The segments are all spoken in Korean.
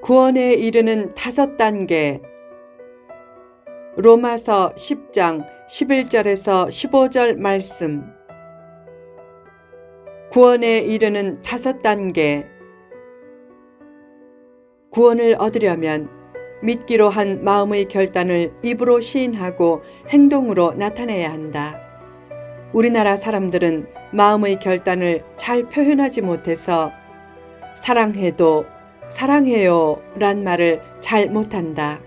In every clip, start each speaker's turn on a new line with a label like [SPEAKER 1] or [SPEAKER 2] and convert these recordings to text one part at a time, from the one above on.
[SPEAKER 1] 구원에 이르는 5단계. 로마서 10장 11절에서 15절 말씀. 구원에 이르는 5단계. 구원을 얻으려면 믿기로 한 마음의 결단을 입으로 시인하고 행동으로 나타내야 한다. 우리나라 사람들은 마음의 결단을 잘 표현하지 못해서 사랑해도 사랑해요 란 말을 잘 못한다.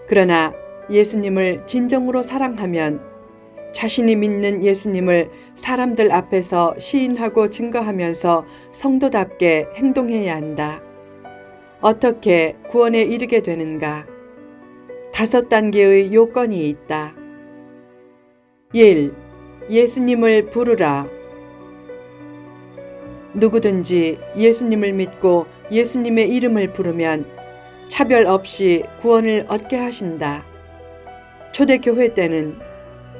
[SPEAKER 1] 그러나 예수님을 진정으로 사랑하면 자신이 믿는 예수님을 사람들 앞에서 시인하고 증거하면서 성도답게 행동해야 한다. 어떻게 구원에 이르게 되는가? 5단계의 요건이 있다. 1. 예수님을 부르라. 누구든지 예수님을 믿고 예수님의 이름을 부르면 차별 없이 구원을 얻게 하신다. 초대교회 때는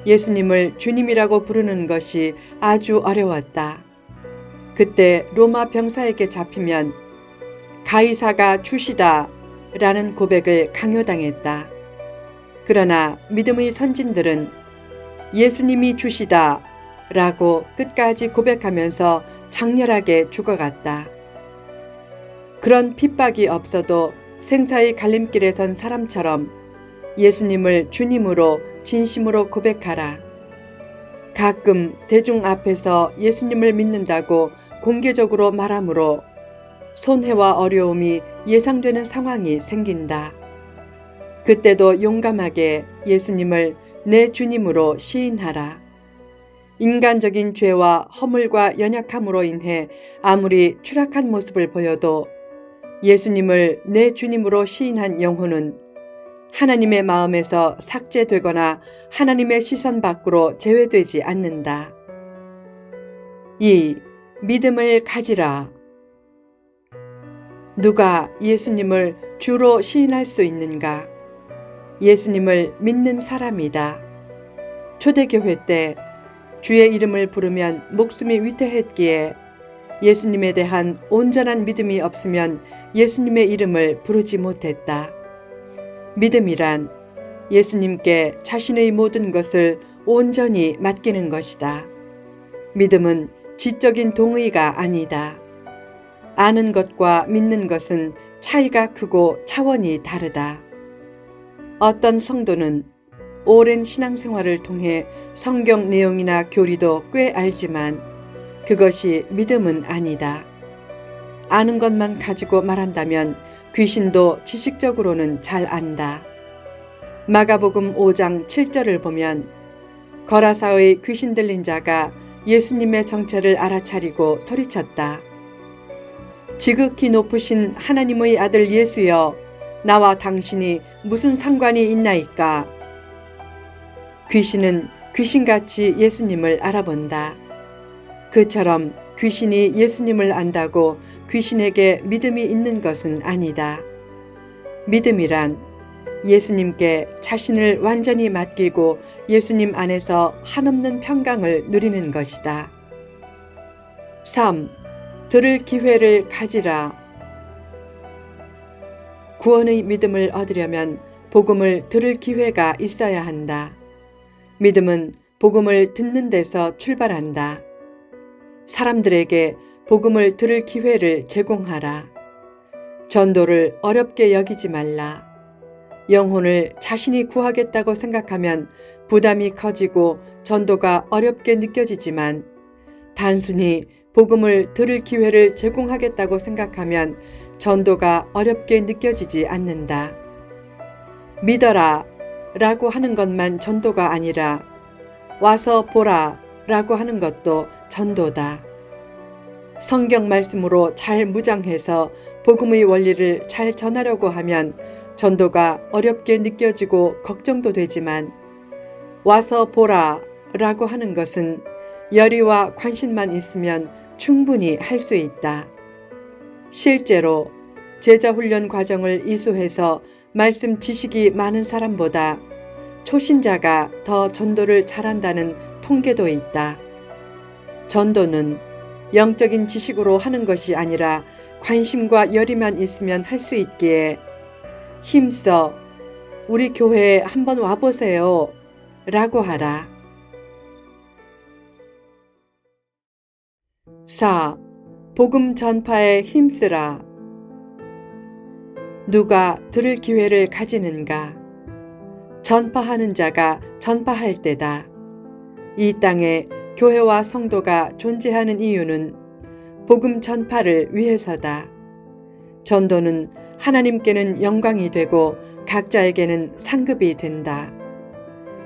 [SPEAKER 1] 예수님을 주님이라고 부르는 것이 아주 어려웠다. 그때 로마 병사에게 잡히면 가이사가 주시다 라는 고백을 강요당했다. 그러나 믿음의 선진들은 예수님이 주시다 라고 끝까지 고백하면서 장렬하게 죽어갔다. 그런 핍박이 없어도 생사의 갈림길에 선 사람처럼 예수님을 주님으로 진심으로 고백하라. 가끔 대중 앞에서 예수님을 믿는다고 공개적으로 말하므로 손해와 어려움이 예상되는 상황이 생긴다. 그때도 용감하게 예수님을 내 주님으로 시인하라. 인간적인 죄와 허물과 연약함으로 인해 아무리 추락한 모습을 보여도 예수님을 내 주님으로 시인한 영혼은 하나님의 마음에서 삭제되거나 하나님의 시선 밖으로 제외되지 않는다. 2. 믿음을 가지라. 누가 예수님을 주로 시인할 수 있는가? 예수님을 믿는 사람이다. 초대교회 때 주의 이름을 부르면 목숨이 위태했기에 예수님에 대한 온전한 믿음이 없으면 예수님의 이름을 부르지 못했다. 믿음이란 예수님께 자신의 모든 것을 온전히 맡기는 것이다. 믿음은 지적인 동의가 아니다. 아는 것과 믿는 것은 차이가 크고 차원이 다르다. 어떤 성도는 오랜 신앙생활을 통해 성경 내용이나 교리도 꽤 알지만 그것이 믿음은 아니다. 아는 것만 가지고 말한다면 귀신도 지식적으로는 잘 안다. 마가복음 5장 7절을 보면 거라사의 귀신 들린 자가 예수님의 정체를 알아차리고 소리쳤다. 지극히 높으신 하나님의 아들 예수여, 나와 당신이 무슨 상관이 있나이까? 귀신은 귀신같이 예수님을 알아본다. 그처럼 귀신이 예수님을 안다고 귀신에게 믿음이 있는 것은 아니다. 믿음이란 예수님께 자신을 완전히 맡기고 예수님 안에서 한없는 평강을 누리는 것이다. 3. 들을 기회를 가지라. 구원의 믿음을 얻으려면 복음을 들을 기회가 있어야 한다. 믿음은 복음을 듣는 데서 출발한다. 사람들에게 복음을 들을 기회를 제공하라. 전도를 어렵게 여기지 말라. 영혼을 자신이 구하겠다고 생각하면 부담이 커지고 전도가 어렵게 느껴지지만 단순히 복음을 들을 기회를 제공하겠다고 생각하면 전도가 어렵게 느껴지지 않는다. 믿어라 라고 하는 것만 전도가 아니라 와서 보라 라고 하는 것도 전도다. 성경 말씀으로 잘 무장해서 복음의 원리를 잘 전하려고 하면 전도가 어렵게 느껴지고 걱정도 되지만 와서 보라 라고 하는 것은 열의와 관심만 있으면 충분히 할 수 있다. 실제로 제자훈련 과정을 이수해서 말씀 지식이 많은 사람보다 초신자가 더 전도를 잘한다는 통계도 있다. 전도는 영적인 지식으로 하는 것이 아니라 관심과 열의만 있으면 할 수 있기에 힘써 우리 교회에 한번 와보세요 라고 하라. 4. 복음 전파에 힘쓰라. 누가 들을 기회를 가지는가? 전파하는 자가 전파할 때다. 이 땅에 교회와 성도가 존재하는 이유는 복음 전파를 위해서다. 전도는 하나님께는 영광이 되고 각자에게는 상급이 된다.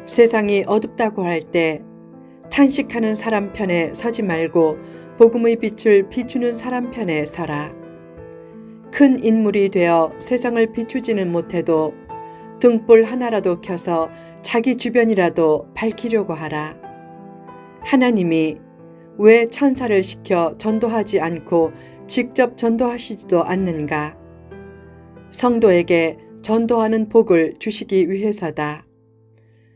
[SPEAKER 1] 세상이 어둡다고 할 때 탄식하는 사람 편에 서지 말고 복음의 빛을 비추는 사람 편에 서라. 큰 인물이 되어 세상을 비추지는 못해도 등불 하나라도 켜서 자기 주변이라도 밝히려고 하라. 하나님이 왜 천사를 시켜 전도하지 않고 직접 전도하시지도 않는가? 성도에게 전도하는 복을 주시기 위해서다.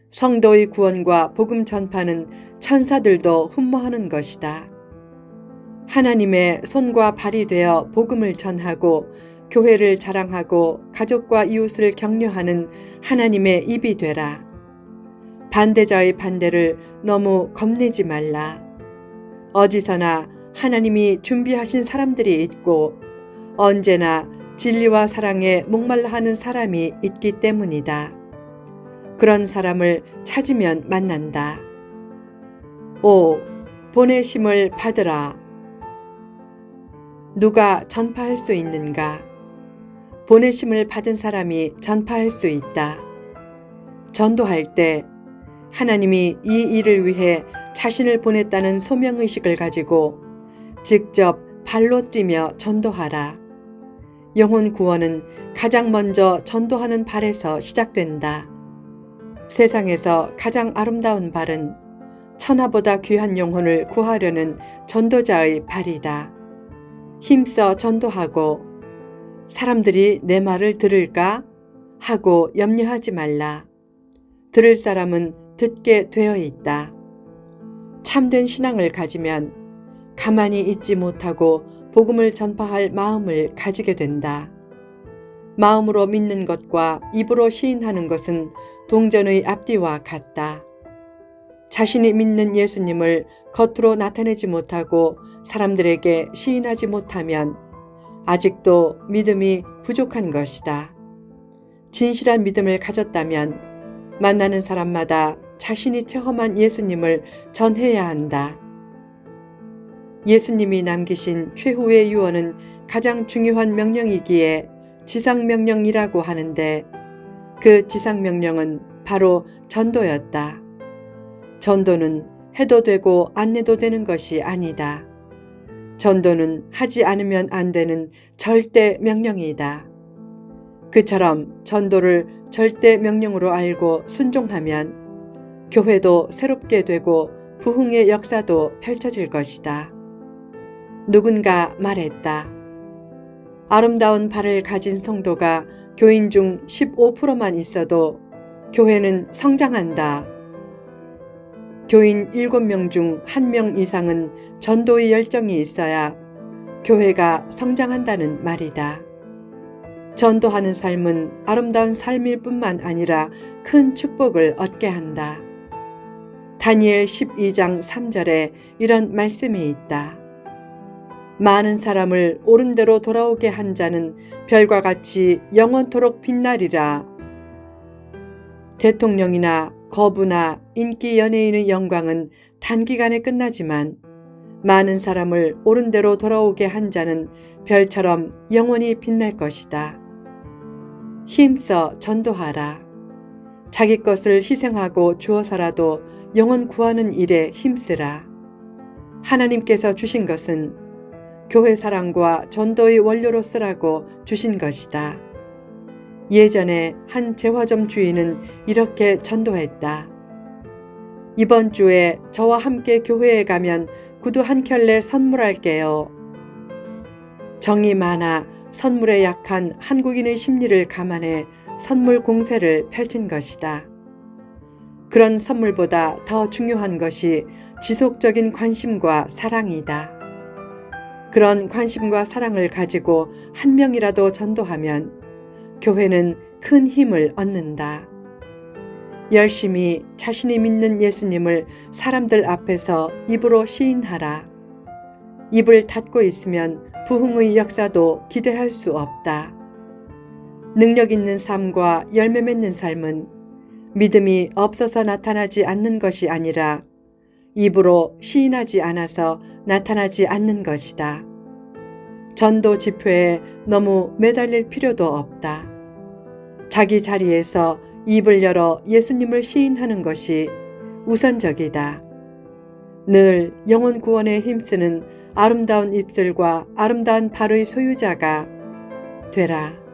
[SPEAKER 1] 성도의 구원과 복음 전파는 천사들도 흠모하는 것이다. 하나님의 손과 발이 되어 복음을 전하고 교회를 자랑하고 가족과 이웃을 격려하는 하나님의 입이 되라. 반대자의 반대를 너무 겁내지 말라. 어디서나 하나님이 준비하신 사람들이 있고 언제나 진리와 사랑에 목말라 하는 사람이 있기 때문이다. 그런 사람을 찾으면 만난다. 5. 보내심을 받으라. 누가 전파할 수 있는가? 보내심을 받은 사람이 전파할 수 있다. 전도할 때 하나님이 이 일을 위해 자신을 보냈다는 소명의식을 가지고 직접 발로 뛰며 전도하라. 영혼 구원은 가장 먼저 전도하는 발에서 시작된다. 세상에서 가장 아름다운 발은 천하보다 귀한 영혼을 구하려는 전도자의 발이다. 힘써 전도하고 사람들이 내 말을 들을까 하고 염려하지 말라. 들을 사람은 듣게 되어 있다. 참된 신앙을 가지면 가만히 있지 못하고 복음을 전파할 마음을 가지게 된다. 마음으로 믿는 것과 입으로 시인하는 것은 동전의 앞뒤와 같다. 자신이 믿는 예수님을 겉으로 나타내지 못하고 사람들에게 시인하지 못하면 아직도 믿음이 부족한 것이다. 진실한 믿음을 가졌다면 만나는 사람마다 자신이 체험한 예수님을 전해야 한다. 예수님이 남기신 최후의 유언은 가장 중요한 명령이기에 지상명령이라고 하는데 그 지상명령은 바로 전도였다. 전도는 해도 되고 안 해도 되는 것이 아니다. 전도는 하지 않으면 안 되는 절대 명령이다. 그처럼 전도를 절대 명령으로 알고 순종하면 교회도 새롭게 되고 부흥의 역사도 펼쳐질 것이다. 누군가 말했다. 아름다운 발을 가진 성도가 교인 중 15%만 있어도 교회는 성장한다. 교인 7명 중 1명 이상은 전도의 열정이 있어야 교회가 성장한다는 말이다. 전도하는 삶은 아름다운 삶일 뿐만 아니라 큰 축복을 얻게 한다. 다니엘 12장 3절에 이런 말씀이 있다. 많은 사람을 옳은 대로 돌아오게 한 자는 별과 같이 영원토록 빛나리라. 대통령이나 거부나 인기 연예인의 영광은 단기간에 끝나지만 많은 사람을 옳은 대로 돌아오게 한 자는 별처럼 영원히 빛날 것이다. 힘써 전도하라. 자기 것을 희생하고 주어서라도 영혼 구하는 일에 힘쓰라. 하나님께서 주신 것은 교회 사랑과 전도의 원료로 쓰라고 주신 것이다. 예전에 한 재화점 주인은 이렇게 전도했다. 이번 주에 저와 함께 교회에 가면 구두 한 켤레 선물할게요. 정이 많아 선물에 약한 한국인의 심리를 감안해 선물 공세를 펼친 것이다. 그런 선물보다 더 중요한 것이 지속적인 관심과 사랑이다. 그런 관심과 사랑을 가지고 한 명이라도 전도하면 교회는 큰 힘을 얻는다. 열심히 자신이 믿는 예수님을 사람들 앞에서 입으로 시인하라. 입을 닫고 있으면 부흥의 역사도 기대할 수 없다. 능력 있는 삶과 열매 맺는 삶은 믿음이 없어서 나타나지 않는 것이 아니라 입으로 시인하지 않아서 나타나지 않는 것이다. 전도 집회에 너무 매달릴 필요도 없다. 자기 자리에서 입을 열어 예수님을 시인하는 것이 우선적이다. 늘 영혼 구원에 힘쓰는 아름다운 입술과 아름다운 발의 소유자가 되라.